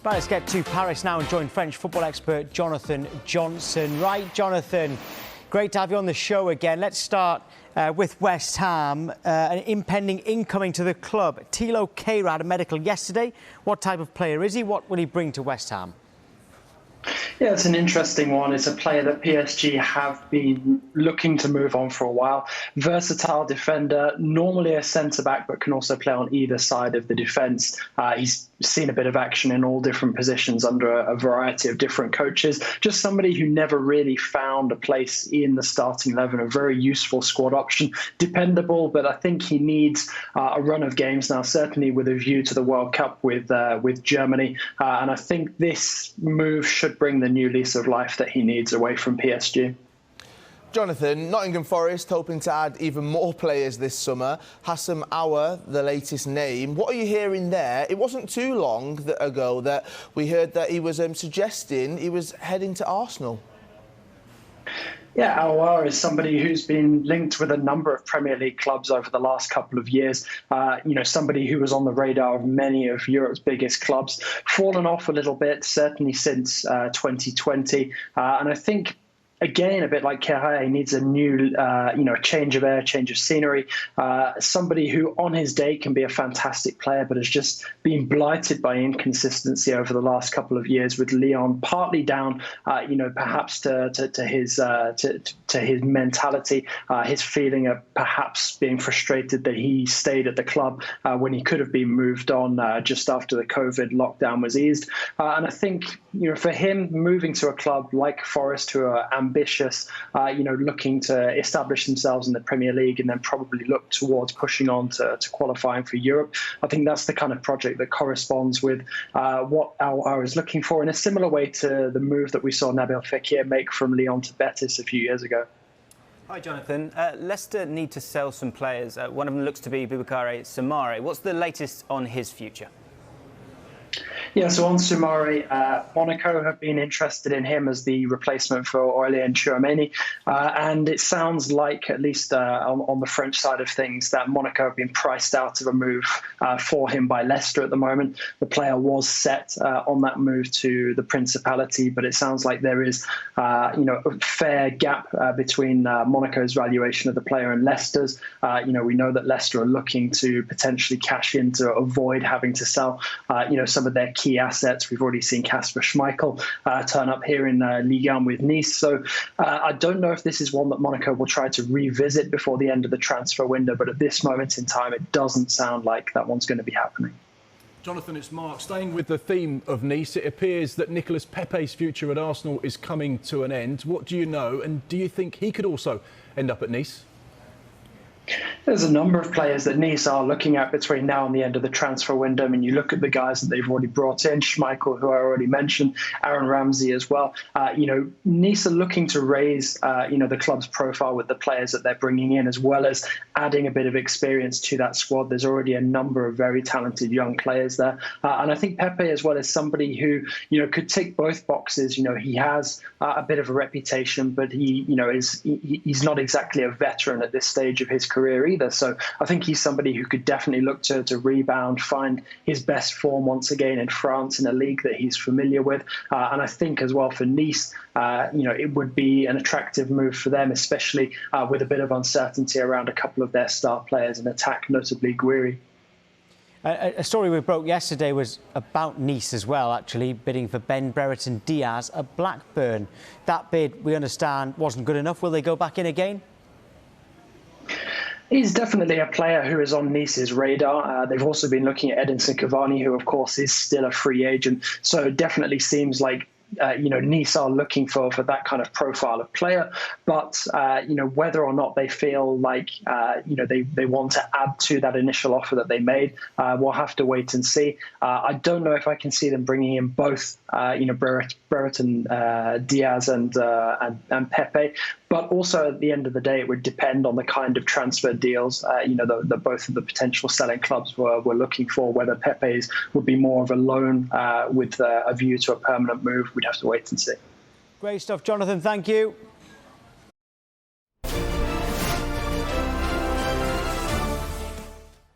Right, let's get to Paris now and join French football expert Jonathan Johnson. Right, Jonathan, great to have you on the show again. Let's start with West Ham. An impending incoming to the club. Thilo Kehrer had a medical yesterday. What type of player is he? What will he bring to West Ham? Yeah, it's an interesting one. It's a player that PSG have been looking to move on for a while. Versatile defender, normally a centre-back, but can also play on either side of the defence. He's seen a bit of action in all different positions under a variety of different coaches. Just somebody who never really found a place in the starting 11, a very useful squad option. Dependable, but I think he needs a run of games now, certainly with a view to the World Cup with Germany. And I think this move should bring the new lease of life that he needs away from PSG. Jonathan, Nottingham Forest hoping to add even more players this summer. Houssem Aouar, the latest name. What are you hearing there? It wasn't too long ago that we heard that he was suggesting he was heading to Arsenal. Yeah, Aouar is somebody who's been linked with a number of Premier League clubs over the last couple of years. Somebody who was on the radar of many of Europe's biggest clubs. Fallen off a little bit, certainly since 2020. And I think, again, a bit like Kehrer, he needs a new, change of air, change of scenery. Somebody who, on his day, can be a fantastic player, but has just been blighted by inconsistency over the last couple of years with Lyon, partly down, perhaps to his mentality, his feeling of perhaps being frustrated that he stayed at the club when he could have been moved on just after the COVID lockdown was eased. And I think, for him, moving to a club like Forest, who are ambitious, looking to establish themselves in the Premier League and then probably look towards pushing on to qualifying for Europe. I think that's the kind of project that corresponds with what Aouar is looking for, in a similar way to the move that we saw Nabil Fekir make from Lyon to Betis a few years ago. Hi, Jonathan. Leicester need to sell some players. One of them looks to be Boubakary Soumaré. What's the latest on his future? Yeah, so on Soumaré, Monaco have been interested in him as the replacement for Aurélien Tchouameni. And it sounds like, at least on the French side of things, that Monaco have been priced out of a move for him by Leicester at the moment. The player was set on that move to the Principality, but it sounds like there is a fair gap between Monaco's valuation of the player and Leicester's. We know that Leicester are looking to potentially cash in to avoid having to sell, some of their key assets. We've already seen Kasper Schmeichel turn up here in Ligue 1 with Nice. So I don't know if this is one that Monaco will try to revisit before the end of the transfer window, but at this moment in time, it doesn't sound like that one's going to be happening. Jonathan, it's Mark. Staying with the theme of Nice, it appears that Nicolas Pépé's future at Arsenal is coming to an end. What do you know, and do you think he could also end up at Nice? There's a number of players that Nice are looking at between now and the end of the transfer window. I mean, you look at the guys that they've already brought in, Schmeichel, who I already mentioned, Aaron Ramsey as well. Nice are looking to raise, the club's profile with the players that they're bringing in, as well as adding a bit of experience to that squad. There's already a number of very talented young players there. And I think Pépé as well is somebody who, could tick both boxes. He has a bit of a reputation, but he's not exactly a veteran at this stage of his career either. So I think he's somebody who could definitely look to rebound, find his best form once again in France in a league that he's familiar with. And I think as well for Nice, it would be an attractive move for them, especially with a bit of uncertainty around a couple of their star players in attack, notably Guiri. A story we broke yesterday was about Nice as well, actually, bidding for Ben Brereton Diaz at Blackburn. That bid, we understand, wasn't good enough. Will they go back in again? He's definitely a player who is on Nice's radar. They've also been looking at Edinson Cavani, who, of course, is still a free agent. So it definitely seems like Nice are looking for that kind of profile of player, but whether or not they feel like they want to add to that initial offer that they made, we'll have to wait and see. I don't know if I can see them bringing in both Brereton Diaz and Pépé, but also at the end of the day, it would depend on the kind of transfer deals that both of the potential selling clubs were looking for. Whether Pépé's would be more of a loan with a view to a permanent move, we'd have to wait and see. Great stuff, Jonathan. Thank you.